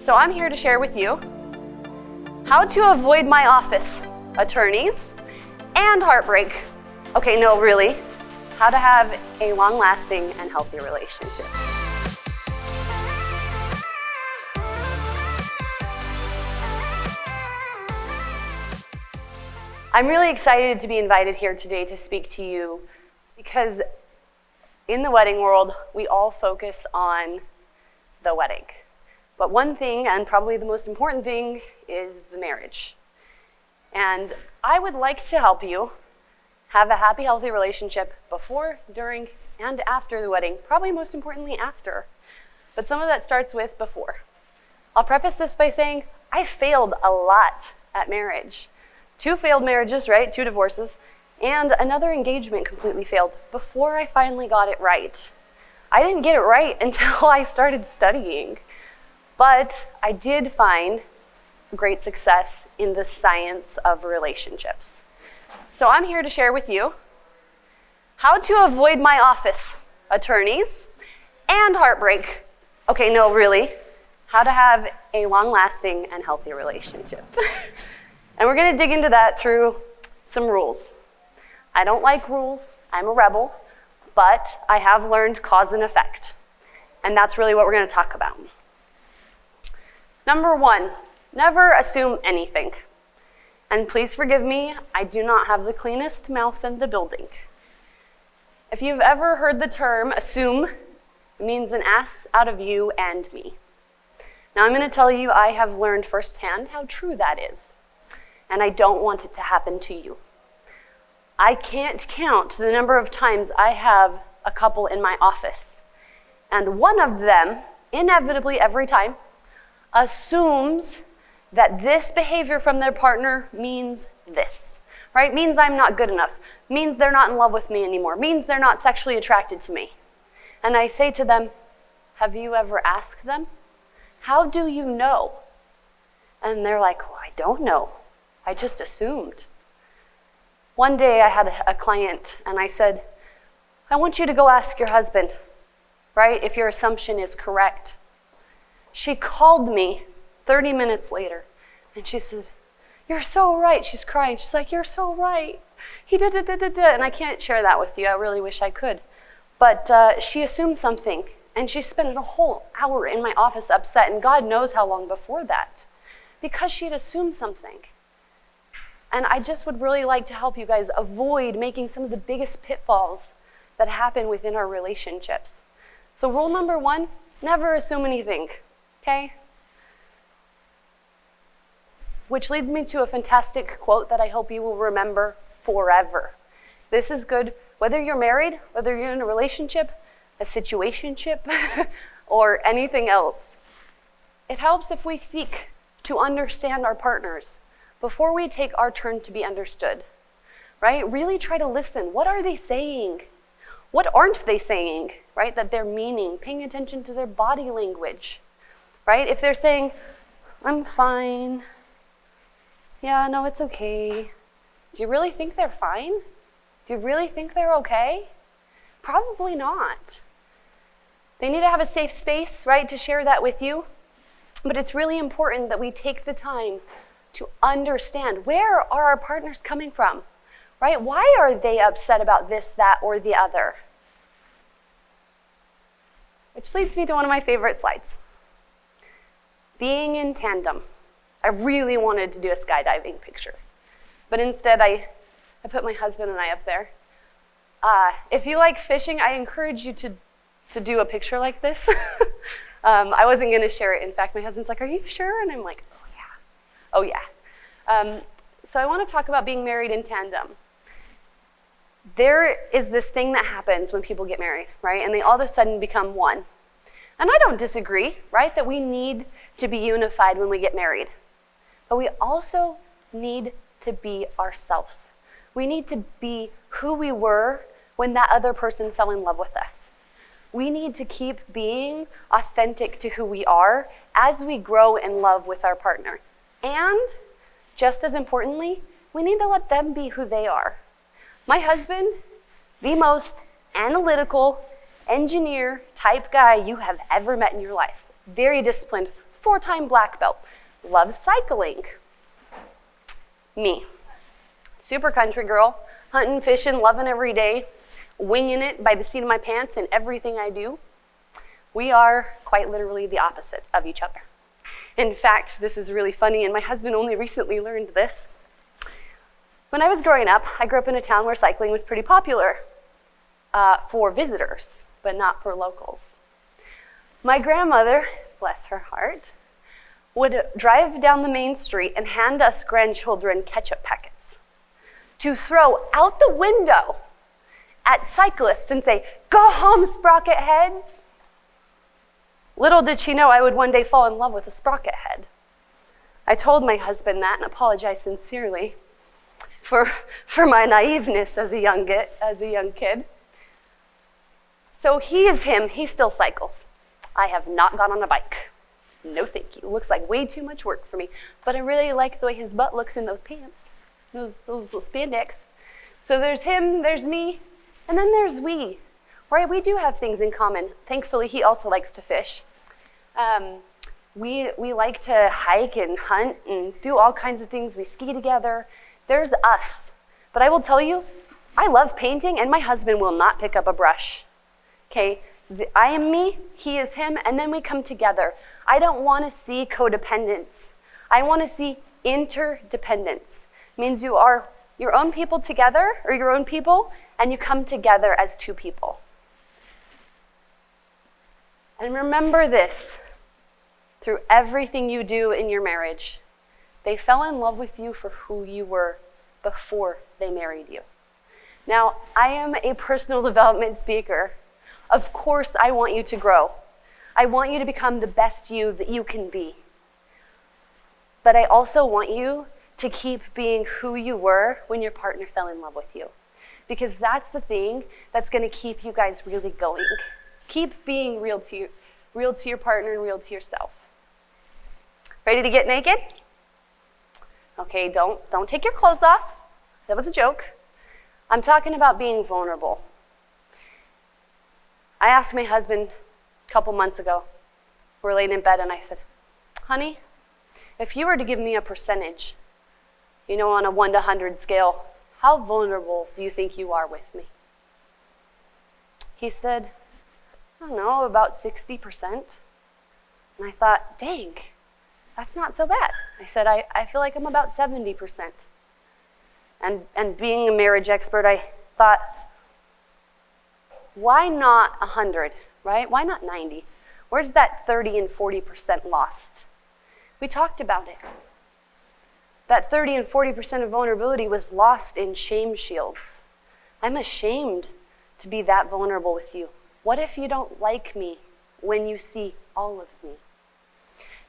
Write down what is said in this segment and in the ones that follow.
So I'm here to share with you how to avoid my office, attorneys, and heartbreak. Okay, no, really, how to have a long-lasting and healthy relationship. I'm really excited to be invited here today to speak to you because in the wedding world, we all focus on the wedding. But one thing, and probably the most important thing, is the marriage. And I would like to help you have a happy, healthy relationship before, during, and after the wedding. Probably most importantly, after. But some of that starts with before. I'll preface this by saying I failed a lot at marriage. 2 failed marriages, right? 2 divorces. And another engagement completely failed before I finally got it right. I didn't get it right until I started studying. But I did find great success in the science of relationships. So I'm here to share with you how to avoid my office, attorneys, and heartbreak. Okay, no, really, how to have a long-lasting and healthy relationship. And we're going to dig into that through some rules. I don't like rules. I'm a rebel. But I have learned cause and effect. And that's really what we're going to talk about. Number 1, never assume anything. And please forgive me, I do not have the cleanest mouth in the building. If you've ever heard the term assume, it means an ass out of you and me. Now I'm going to tell you I have learned firsthand how true that is. And I don't want it to happen to you. I can't count the number of times I have a couple in my office, and one of them, inevitably every time, assumes that this behavior from their partner means this, right? Means I'm not good enough, means they're not in love with me anymore, means they're not sexually attracted to me. And I say to them, have you ever asked them? How do you know? And they're like, well, I don't know. I just assumed. One day I had a client and I said, I want you to go ask your husband, right, if your assumption is correct. She called me 30 minutes later and she said, you're so right. She's crying. She's like, you're so right. He did. And I can't share that with you. I really wish I could. But she assumed something and she spent a whole hour in my office upset, and God knows how long before that, because she had assumed something. And I just would really like to help you guys avoid making some of the biggest pitfalls that happen within our relationships. So rule number 1, never assume anything, okay? Which leads me to a fantastic quote that I hope you will remember forever. This is good whether you're married, whether you're in a relationship, a situationship, or anything else. It helps if we seek to understand our partners before we take our turn to be understood, right? Really try to listen. What are they saying? What aren't they saying, right, that they're meaning? Paying attention to their body language, right? If they're saying, I'm fine. Yeah, no, it's okay. Do you really think they're fine? Do you really think they're okay? Probably not. They need to have a safe space, right, to share that with you. But it's really important that we take the time to understand, where are our partners coming from, right? Why are they upset about this, that, or the other? Which leads me to one of my favorite slides. Being in tandem. I really wanted to do a skydiving picture, but instead I put my husband and I up there. If you like fishing, I encourage you to do a picture like this. I wasn't going to share it. In fact, my husband's like, are you sure? And I'm like, oh yeah. So I want to talk about being married in tandem. There is this thing that happens when people get married, right? And they all of a sudden become one. And I don't disagree, right, that we need to be unified when we get married. But we also need to be ourselves. We need to be who we were when that other person fell in love with us. We need to keep being authentic to who we are as we grow in love with our partner. And just as importantly, we need to let them be who they are. My husband, the most analytical, engineer type guy you have ever met in your life. Very disciplined, 4-time black belt, loves cycling. Me, super country girl, hunting, fishing, loving every day, winging it by the seat of my pants in everything I do. We are quite literally the opposite of each other. In fact, this is really funny, and my husband only recently learned this. When I was growing up, I grew up in a town where cycling was pretty popular for visitors, but not for locals. My grandmother, bless her heart, would drive down the main street and hand us grandchildren ketchup packets to throw out the window at cyclists and say, "Go home, sprocket heads." Little did she know I would one day fall in love with a sprocket head. I told my husband that and apologized sincerely for my naiveness as a young kid. So he is him, he still cycles. I have not gone on a bike. No thank you. Looks like way too much work for me. But I really like the way his butt looks in those pants, those spandex. So there's him, there's me, and then there's we. Right, we do have things in common. Thankfully, he also likes to fish. We like to hike and hunt and do all kinds of things. We ski together. There's us. But I will tell you, I love painting, and my husband will not pick up a brush. Okay, I am me, he is him, and then we come together. I don't want to see codependence. I want to see interdependence. It means you are your own people together, or your own people, and you come together as two people. And remember this, through everything you do in your marriage, they fell in love with you for who you were before they married you. Now, I am a personal development speaker. Of course, I want you to grow. I want you to become the best you that you can be. But I also want you to keep being who you were when your partner fell in love with you. Because that's the thing that's going to keep you guys really going. Keep being real to your partner and real to yourself. Ready to get naked? Okay, don't take your clothes off. That was a joke. I'm talking about being vulnerable. I asked my husband a couple months ago, we're laying in bed, and I said, "Honey, if you were to give me a percentage, on a 1 to 100 scale, how vulnerable do you think you are with me?" He said, "I don't know, about 60%. And I thought, dang, that's not so bad. I said, I feel like I'm about 70%. And being a marriage expert, I thought, why not 100, right? Why not 90? Where's that 30 and 40% lost? We talked about it. That 30 and 40% of vulnerability was lost in shame shields. I'm ashamed to be that vulnerable with you. What if you don't like me when you see all of me?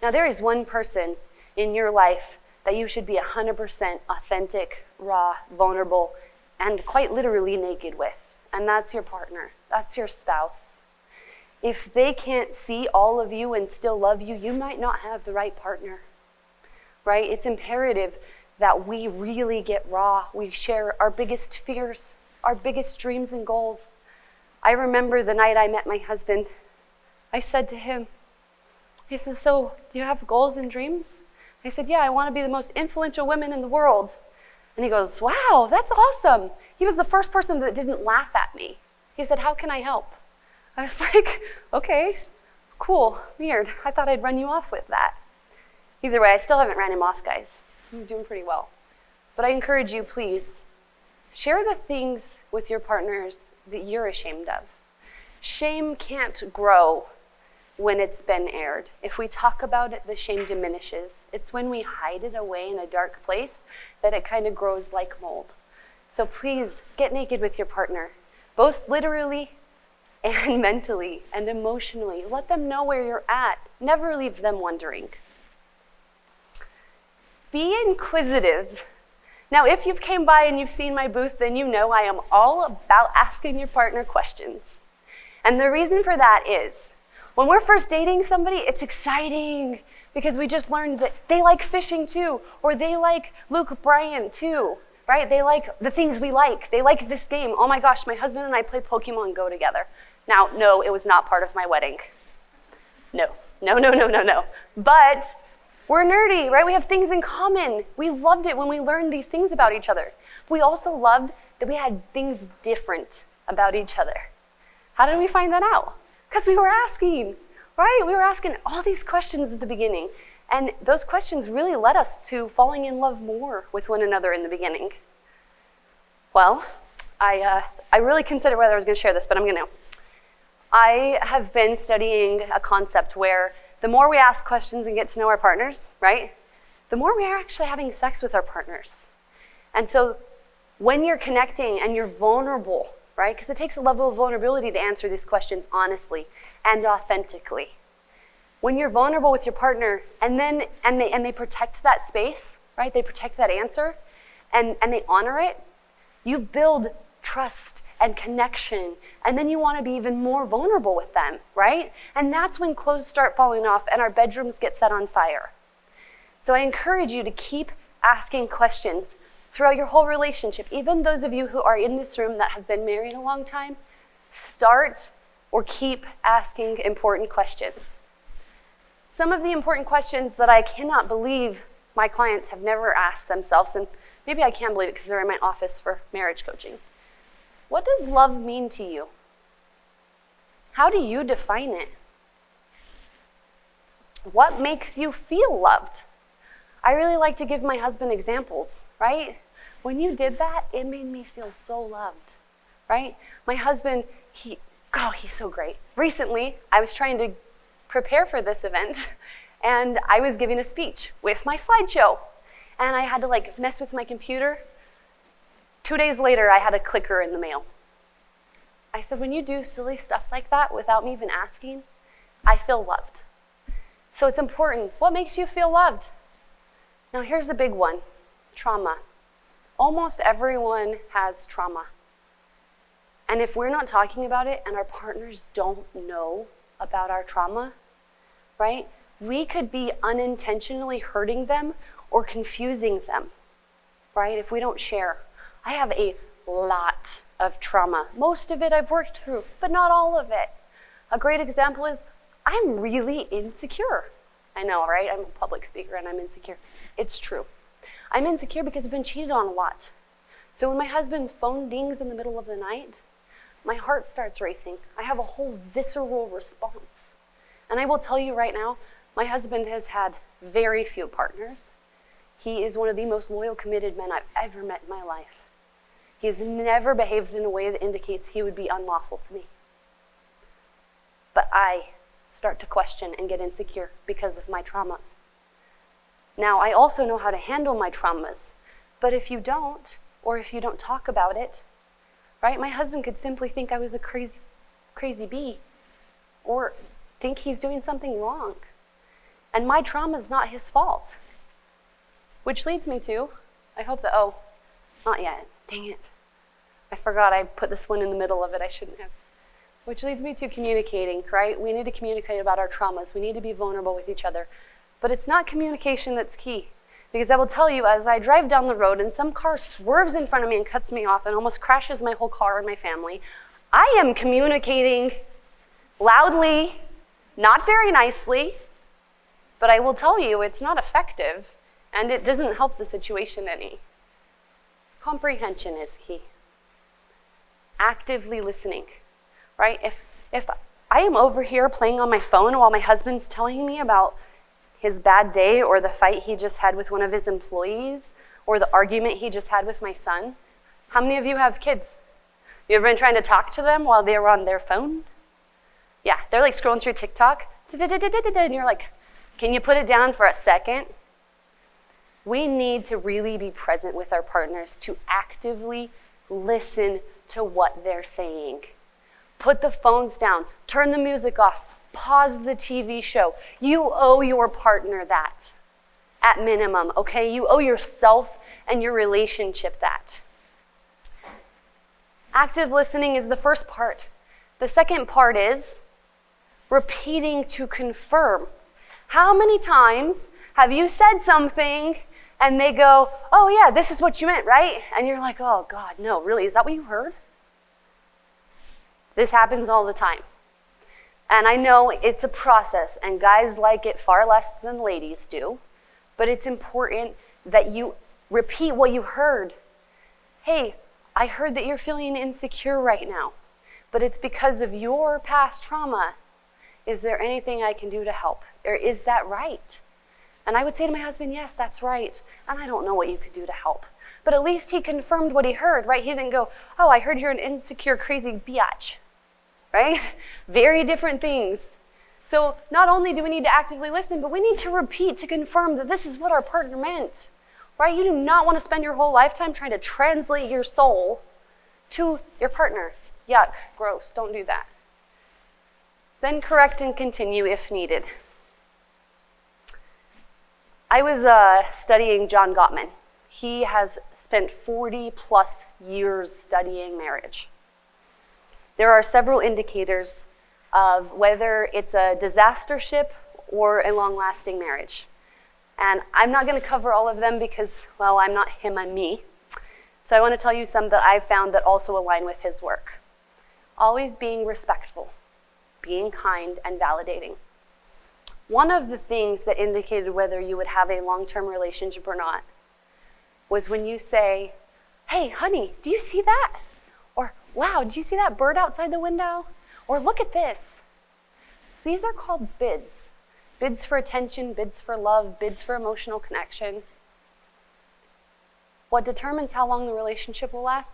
Now, there is one person in your life that you should be 100% authentic, raw, vulnerable, and quite literally naked with, and that's your partner. That's your spouse. If they can't see all of you and still love you, you might not have the right partner, right? It's imperative that we really get raw. We share our biggest fears, our biggest dreams and goals. I remember the night I met my husband, I said to him, he says, "So, do you have goals and dreams?" I said, "Yeah, I want to be the most influential woman in the world." And he goes, "Wow, that's awesome." He was the first person that didn't laugh at me. He said, "How can I help?" I was like, okay, cool, weird. I thought I'd run you off with that. Either way, I still haven't ran him off, guys. I'm doing pretty well. But I encourage you, please, share the things with your partners that you're ashamed of. Shame can't grow when it's been aired. If we talk about it, the shame diminishes. It's when we hide it away in a dark place that it kind of grows like mold. So please, get naked with your partner, both literally and mentally and emotionally. Let them know where you're at. Never leave them wondering. Be inquisitive. Now, if you've came by and you've seen my booth, then you know I am all about asking your partner questions. And the reason for that is, when we're first dating somebody, it's exciting because we just learned that they like fishing too, or they like Luke Bryan too, right? They like the things we like. They like this game. Oh my gosh, my husband and I play Pokemon Go together. Now, no, it was not part of my wedding. No, No, no, no, no, no. But we're nerdy, right? We have things in common. We loved it when we learned these things about each other. We also loved that we had things different about each other. How did we find that out? Because we were asking, right? We were asking all these questions at the beginning. And those questions really led us to falling in love more with one another in the beginning. Well, I really considered whether I was going to share this, but I'm going to. I have been studying a concept where the more we ask questions and get to know our partners, right, the more we are actually having sex with our partners. And so when you're connecting and you're vulnerable, right, because it takes a level of vulnerability to answer these questions honestly and authentically. When you're vulnerable with your partner and they protect that space, right? They protect that answer and they honor it, you build trust and connection, and then you want to be even more vulnerable with them, right? And that's when clothes start falling off and our bedrooms get set on fire. So I encourage you to keep asking questions throughout your whole relationship. Even those of you who are in this room that have been married a long time, start or keep asking important questions. Some of the important questions that I cannot believe my clients have never asked themselves, and maybe I can believe it because they're in my office for marriage coaching. What does love mean to you? How do you define it? What makes you feel loved? I really like to give my husband examples, right? When you did that, it made me feel so loved, right? My husband, he's so great. Recently, I was trying to prepare for this event, and I was giving a speech with my slideshow, and I had to mess with my computer. 2 days later, I had a clicker in the mail. I said, when you do silly stuff like that without me even asking, I feel loved. So it's important. What makes you feel loved? Now here's the big one, trauma. Almost everyone has trauma. And if we're not talking about it and our partners don't know about our trauma, right, we could be unintentionally hurting them or confusing them, right, if we don't share. I have a lot of trauma. Most of it I've worked through, but not all of it. A great example is I'm really insecure. I know, right? I'm a public speaker and I'm insecure. It's true. I'm insecure because I've been cheated on a lot. So when my husband's phone dings in the middle of the night, my heart starts racing. I have a whole visceral response. And I will tell you right now, my husband has had very few partners. He is one of the most loyal, committed men I've ever met in my life. He has never behaved in a way that indicates he would be unlawful to me. But I start to question and get insecure because of my traumas. Now, I also know how to handle my traumas, but if you don't, or if you don't talk about it, right, my husband could simply think I was a crazy bee, or think he's doing something wrong. And my trauma is not his fault. Which leads me to, not yet, dang it. I forgot I put this one in the middle of it, I shouldn't have. Which leads me to communicating, right? We need to communicate about our traumas. We need to be vulnerable with each other. But it's not communication that's key. Because I will tell you, as I drive down the road and some car swerves in front of me and cuts me off and almost crashes my whole car and my family, I am communicating loudly, not very nicely, but I will tell you it's not effective and it doesn't help the situation any. Comprehension is key. Actively listening, right? If I am over here playing on my phone while my husband's telling me about his bad day or the fight he just had with one of his employees or the argument he just had with my son, how many of you have kids? You ever been trying to talk to them while they were on their phone? Yeah, they're scrolling through TikTok, and you're like, can you put it down for a second? We need to really be present with our partners to actively listen to what they're saying. Put the phones down, turn the music off, pause the TV show. You owe your partner that, at minimum, okay? You owe yourself and your relationship that. Active listening is the first part. The second part is repeating to confirm. How many times have you said something and they go, oh yeah, this is what you meant, right? And you're like, oh God, no, really, is that what you heard? This happens all the time. And I know it's a process, and guys like it far less than ladies do, but it's important that you repeat what you heard. Hey, I heard that you're feeling insecure right now, but it's because of your past trauma. Is there anything I can do to help? Or is that right? And I would say to my husband, yes, that's right. And I don't know what you could do to help. But at least he confirmed what he heard, right? He didn't go, oh, I heard you're an insecure, crazy biatch, right? Very different things. So not only do we need to actively listen, but we need to repeat to confirm that this is what our partner meant, right? You do not want to spend your whole lifetime trying to translate your soul to your partner. Yuck, gross, don't do that. Then correct and continue if needed. I was studying John Gottman. He has spent 40 plus years studying marriage. There are several indicators of whether it's a disaster ship or a long-lasting marriage. And I'm not going to cover all of them because, well, I'm not him, I'm me. So I want to tell you some that I've found that also align with his work. Always being respectful, being kind, and validating. One of the things that indicated whether you would have a long-term relationship or not was when you say, hey, honey, do you see that? Or, wow, do you see that bird outside the window? Or look at this. These are called bids. Bids for attention, bids for love, bids for emotional connection. What determines how long the relationship will last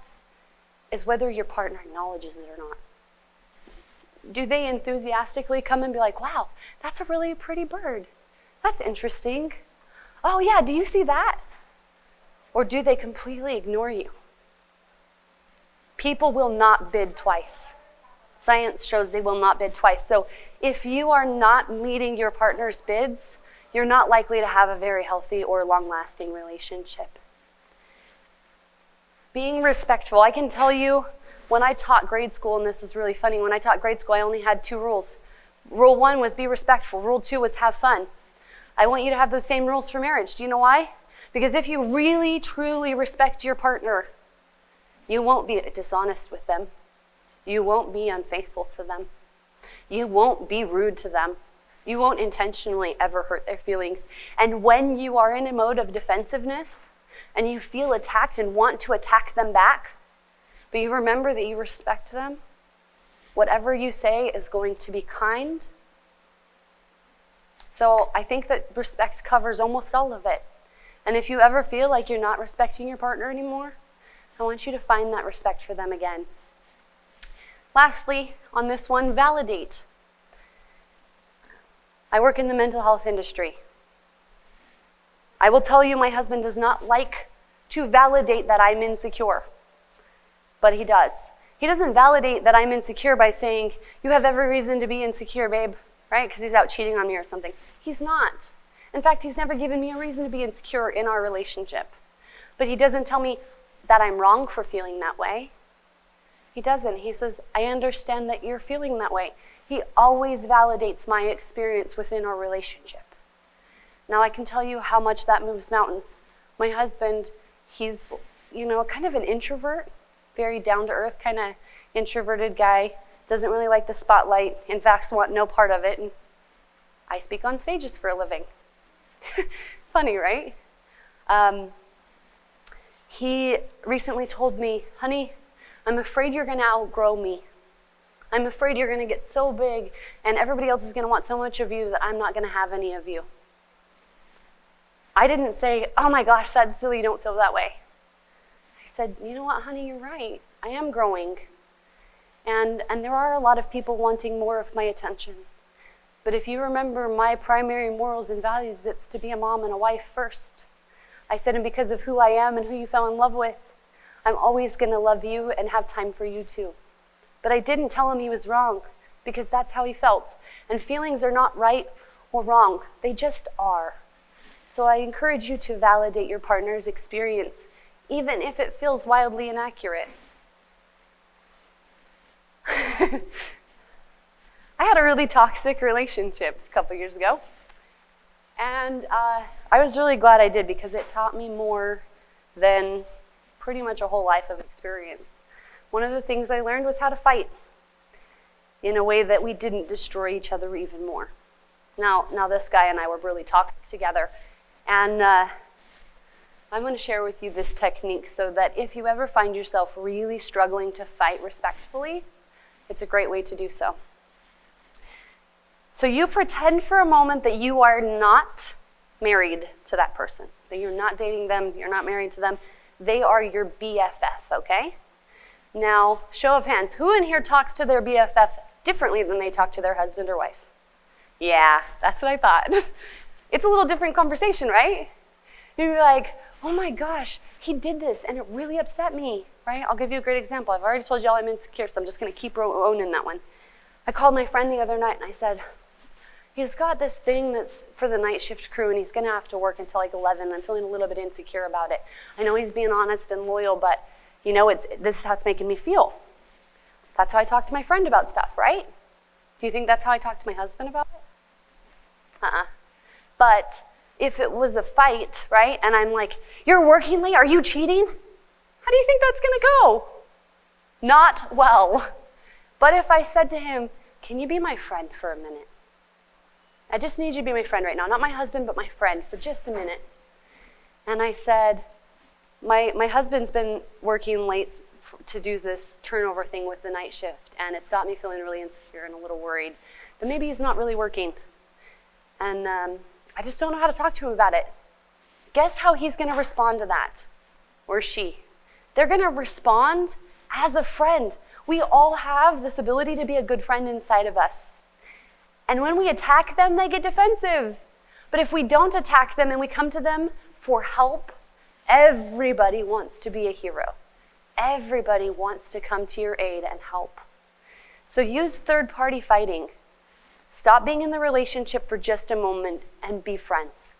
is whether your partner acknowledges it or not. Do they enthusiastically come and be like, wow, that's a really pretty bird. That's interesting. Oh yeah, do you see that? Or do they completely ignore you? People will not bid twice. Science shows they will not bid twice. So if you are not meeting your partner's bids, you're not likely to have a very healthy or long-lasting relationship. Being respectful. I can tell you, when I taught grade school, and this is really funny, when I taught grade school, I only had 2 rules. Rule 1 was be respectful. Rule 2 was have fun. I want you to have those same rules for marriage. Do you know why? Because if you really, truly respect your partner, you won't be dishonest with them. You won't be unfaithful to them. You won't be rude to them. You won't intentionally ever hurt their feelings. And when you are in a mode of defensiveness and you feel attacked and want to attack them back, but you remember that you respect them, whatever you say is going to be kind. So I think that respect covers almost all of it. And if you ever feel like you're not respecting your partner anymore, I want you to find that respect for them again. Lastly, on this one, validate. I work in the mental health industry. I will tell you my husband does not like to validate that I'm insecure, but he does. He doesn't validate that I'm insecure by saying, you have every reason to be insecure, babe, right? Because he's out cheating on me or something. He's not. In fact, he's never given me a reason to be insecure in our relationship. But he doesn't tell me that I'm wrong for feeling that way. He doesn't. He says, I understand that you're feeling that way. He always validates my experience within our relationship. Now I can tell you how much that moves mountains. My husband, he's, kind of an introvert, very down-to-earth kind of introverted guy, doesn't really like the spotlight, in fact, want no part of it. And I speak on stages for a living. Funny, right? He recently told me, honey, I'm afraid you're going to outgrow me. I'm afraid you're going to get so big and everybody else is going to want so much of you that I'm not going to have any of you. I didn't say, oh my gosh, that's silly, don't feel that way. I said, you know what, honey, you're right. I am growing. And there are a lot of people wanting more of my attention. But if you remember my primary morals and values, it's to be a mom and a wife first. I said, and because of who I am and who you fell in love with, I'm always going to love you and have time for you too. But I didn't tell him he was wrong, because that's how he felt. And feelings are not right or wrong. They just are. So I encourage you to validate your partner's experience, even if it feels wildly inaccurate. I had a really toxic relationship a couple years ago. And I was really glad I did, because it taught me more than pretty much a whole life of experience. One of the things I learned was how to fight. in a way that we didn't destroy each other even more. Now this guy and I were really toxic together, and I'm going to share with you this technique so that if you ever find yourself really struggling to fight respectfully, it's a great way to do so. So you pretend for a moment that you are not married to that person, that you're not dating them, you're not married to them. They are your BFF, okay? Now, show of hands, who in here talks to their BFF differently than they talk to their husband or wife? Yeah, that's what I thought. It's a little different conversation, right? You'd be like, oh my gosh, he did this and it really upset me, right? I'll give you a great example. I've already told y'all I'm insecure, so I'm just going to keep owning that one. I called my friend the other night and I said, he's got this thing that's for the night shift crew and he's going to have to work until like 11. I'm feeling a little bit insecure about it. I know he's being honest and loyal, but you know, this is how it's making me feel. That's how I talk to my friend about stuff, right? Do you think that's how I talk to my husband about it? But if it was a fight, right, and I'm like, you're working late, are you cheating? How do you think that's going to go? Not well. But if I said to him, can you be my friend for a minute? I just need you to be my friend right now. Not my husband, but my friend for just a minute. And I said, my husband's been working late to do this turnover thing with the night shift, and it's got me feeling really insecure and a little worried that maybe he's not really working. And I just don't know how to talk to him about it. Guess how he's going to respond to that, or she? They're going to respond as a friend. We all have this ability to be a good friend inside of us. And when we attack them, they get defensive. But if we don't attack them and we come to them for help, everybody wants to be a hero. Everybody wants to come to your aid and help. So use third-party fighting. Stop being in the relationship for just a moment and be friends.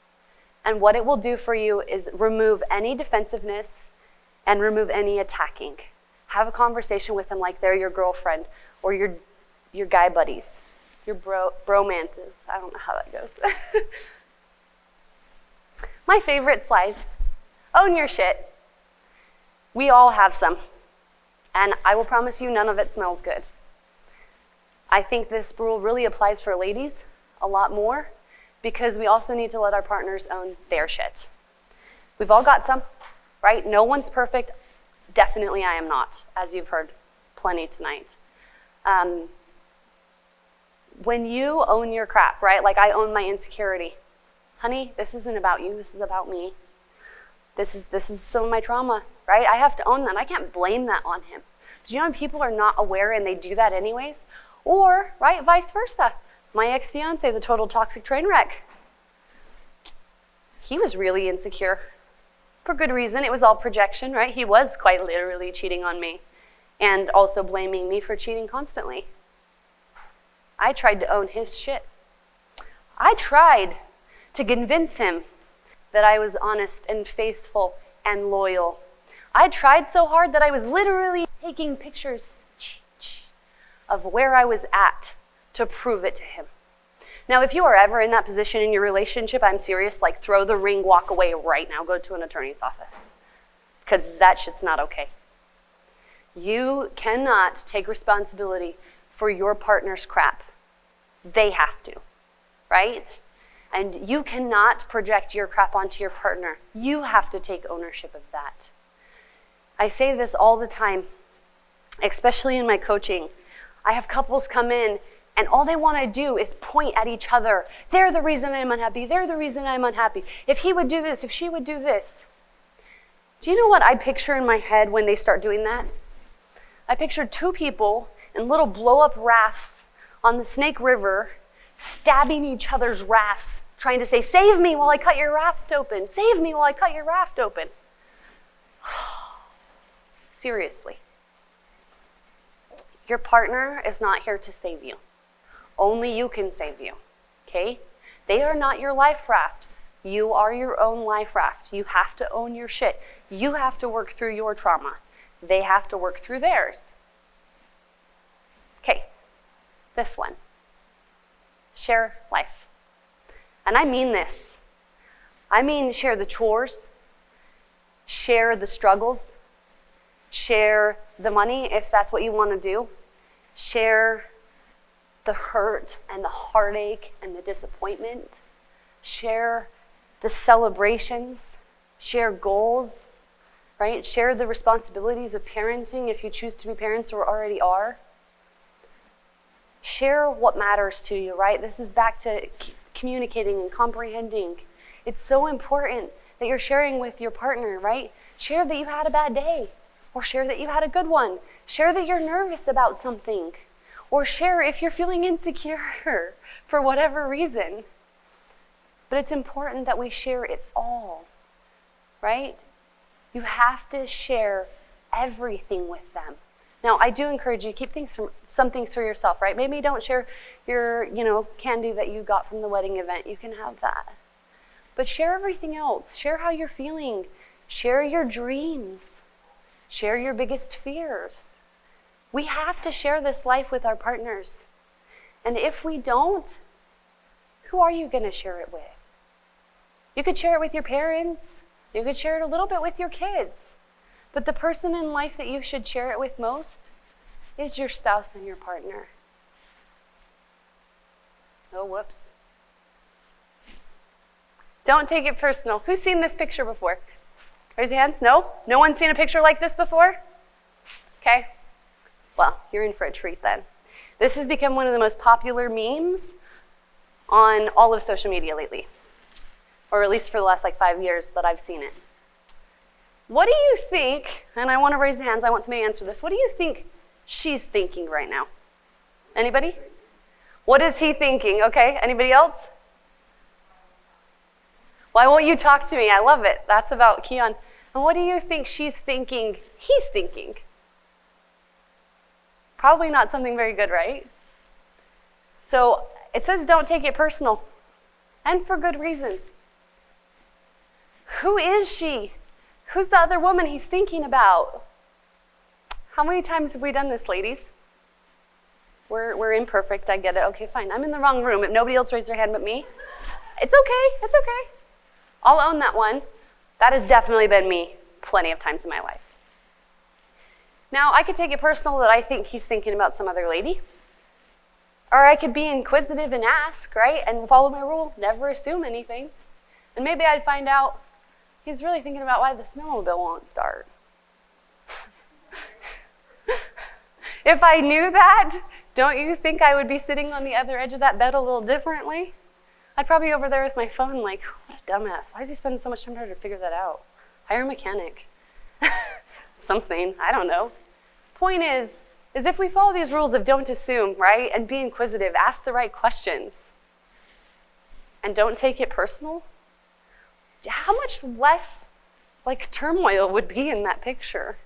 And what it will do for you is remove any defensiveness and remove any attacking. Have a conversation with them like they're your girlfriend or your guy buddies, your bromances. I don't know how that goes. My favorite slide, own your shit. We all have some. And I will promise you none of it smells good. I think this rule really applies for ladies a lot more because we also need to let our partners own their shit. We've all got some, right? No one's perfect. Definitely I am not, as you've heard plenty tonight. When you own your crap, right? Like I own my insecurity. Honey, this isn't about you. This is about me. This is some of my trauma, right? I have to own that. I can't blame that on him. Do you know when people are not aware and they do that anyways? Or, right, vice versa. My ex-fiance, the total toxic train wreck. He was really insecure. For good reason. It was all projection, right? He was quite literally cheating on me and also blaming me for cheating constantly. I tried to own his shit. I tried to convince him that I was honest and faithful and loyal. I tried so hard that I was literally taking pictures of where I was at to prove it to him. Now, if you are ever in that position in your relationship, I'm serious, like throw the ring, walk away right now, go to an attorney's office. Because that shit's not okay. You cannot take responsibility for your partner's crap. They have to, right? And you cannot project your crap onto your partner. You have to take ownership of that. I say this all the time, especially in my coaching. I have couples come in and all they want to do is point at each other. They're the reason I'm unhappy. They're the reason I'm unhappy. If he would do this, if she would do this. Do you know what I picture in my head when they start doing that? I picture two people in little blow-up rafts on the Snake River, stabbing each other's rafts, trying to say, save me while I cut your raft open. Save me while I cut your raft open. Seriously. Your partner is not here to save you. Only you can save you, okay? They are not your life raft. You are your own life raft. You have to own your shit. You have to work through your trauma. They have to work through theirs. Okay, this one. Share life. And I mean this. I mean share the chores, share the struggles, share the money if that's what you want to do, share the hurt and the heartache and the disappointment. Share the celebrations. Share goals, right? Share the responsibilities of parenting if you choose to be parents or already are. Share what matters to you, right? This is back to communicating and comprehending. It's so important that you're sharing with your partner, right? Share that you had a bad day, or share that you had a good one. Share that you're nervous about something, or share if you're feeling insecure for whatever reason. But it's important that we share it all, right? You have to share everything with them. Now, I do encourage you to keep some things for yourself, right? Maybe don't share your, candy that you got from the wedding event. You can have that. But share everything else. Share how you're feeling. Share your dreams. Share your biggest fears. We have to share this life with our partners. And if we don't, who are you going to share it with? You could share it with your parents. You could share it a little bit with your kids. But the person in life that you should share it with most is your spouse and your partner. Oh, whoops. Don't take it personal. Who's seen this picture before? Raise your hands. No? No one's seen a picture like this before? Okay. Well, you're in for a treat then. This has become one of the most popular memes on all of social media lately. Or at least for the last 5 years that I've seen it. What do you think, and I want to raise the hands, I want somebody to answer this. What do you think she's thinking right now? Anybody? What is he thinking? Okay, anybody else? Why won't you talk to me? I love it. That's about Keon. And what do you think she's thinking he's thinking? Probably not something very good, right? So it says don't take it personal. And for good reason. Who is she? Who's the other woman he's thinking about? How many times have we done this, ladies? We're imperfect, I get it. Okay, fine. I'm in the wrong room. If nobody else raised their hand but me, it's okay. It's okay. I'll own that one. That has definitely been me plenty of times in my life. Now, I could take it personal that I think he's thinking about some other lady. Or I could be inquisitive and ask, right? And follow my rule, never assume anything. And maybe I'd find out he's really thinking about why the snowmobile won't start. If I knew that, don't you think I would be sitting on the other edge of that bed a little differently? I'd probably be over there with my phone like, what a dumbass. Why is he spending so much time trying to figure that out? Hire a mechanic. Something, I don't know. Point is if we follow these rules of don't assume, right, and be inquisitive, ask the right questions, and don't take it personal, how much less turmoil would be in that picture,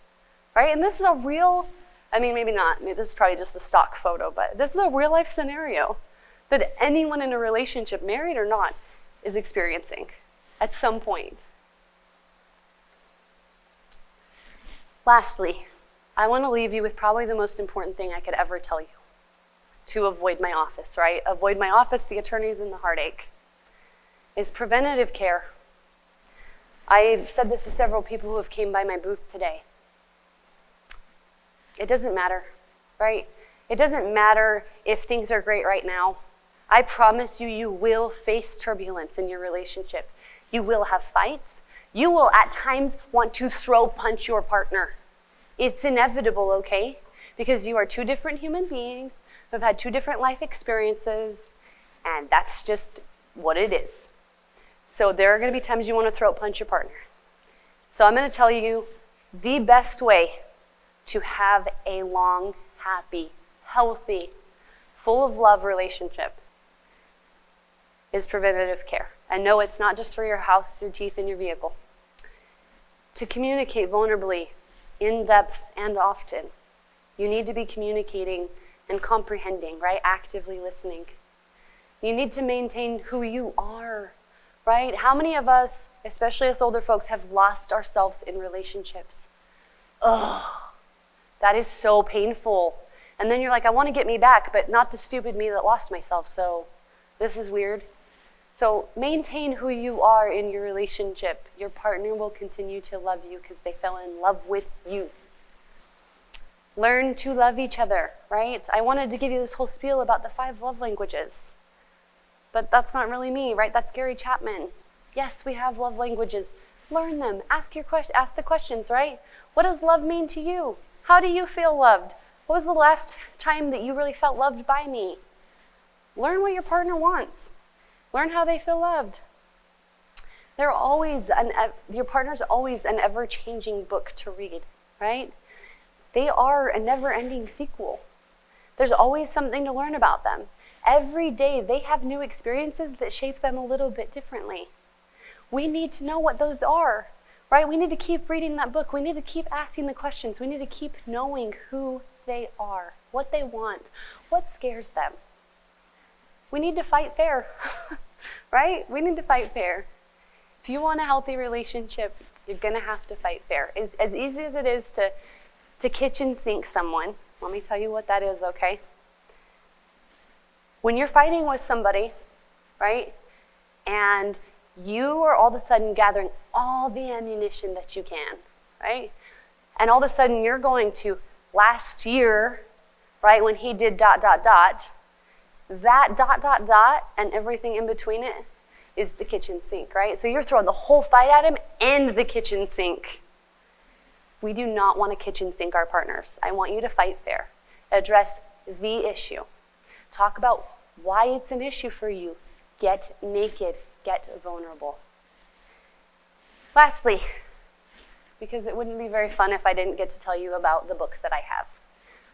right? And this is a real, maybe not, this is probably just a stock photo, but this is a real life scenario that anyone in a relationship, married or not, is experiencing at some point. Lastly, I want to leave you with probably the most important thing I could ever tell you to avoid my office, right? Avoid my office, the attorneys, and the heartache, is preventative care. I've said this to several people who have came by my booth today. It doesn't matter, right? It doesn't matter if things are great right now. I promise you, you will face turbulence in your relationship. You will have fights. You will at times want to punch your partner. It's inevitable, okay? Because you are two different human beings who have had two different life experiences, and that's just what it is. So there are going to be times you want to punch your partner. So I'm going to tell you the best way to have a long, happy, healthy, full of love relationship is preventative care. And no, it's not just for your house, your teeth, and your vehicle. To communicate vulnerably, in depth, and often, you need to be communicating and comprehending, right? Actively listening. You need to maintain who you are, right? How many of us, especially us older folks, have lost ourselves in relationships? Ugh, that is so painful. And then you're like, I want to get me back, but not the stupid me that lost myself, so this is weird. So maintain who you are in your relationship. Your partner will continue to love you because they fell in love with you. Learn to love each other, right? I wanted to give you this whole spiel about the 5 love languages, but that's not really me, right? That's Gary Chapman. Yes, we have love languages. Learn them. Ask the questions, right? What does love mean to you? How do you feel loved? What was the last time that you really felt loved by me? Learn what your partner wants. Learn how they feel loved. Your partner's always an ever-changing book to read, right? They are a never-ending sequel. There's always something to learn about them. Every day they have new experiences that shape them a little bit differently. We need to know what those are, right? We need to keep reading that book. We need to keep asking the questions. We need to keep knowing who they are, what they want, what scares them. We need to fight fair, right? We need to fight fair. If you want a healthy relationship, you're going to have to fight fair. As easy as it is to kitchen sink someone, let me tell you what that is, okay? When you're fighting with somebody, right, and you are all of a sudden gathering all the ammunition that you can, right? And all of a sudden you're going to, last year, right, when he did ... that ... and everything in between it is the kitchen sink, right? So you're throwing the whole fight at him and the kitchen sink. We do not want to kitchen sink our partners. I want you to fight fair. Address the issue. Talk about why it's an issue for you. Get naked. Get vulnerable. Lastly, because it wouldn't be very fun if I didn't get to tell you about the book that I have.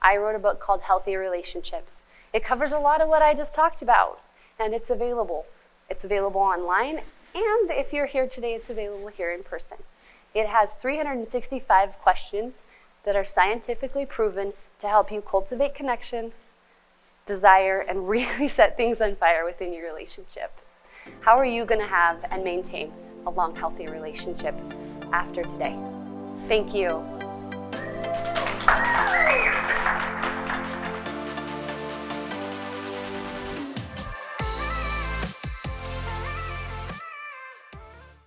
I wrote a book called Healthy Relationships. It covers a lot of what I just talked about, and it's available. It's available online, and if you're here today, it's available here in person. It has 365 questions that are scientifically proven to help you cultivate connection, desire, and really set things on fire within your relationship. How are you going to have and maintain a long, healthy relationship after today? Thank you.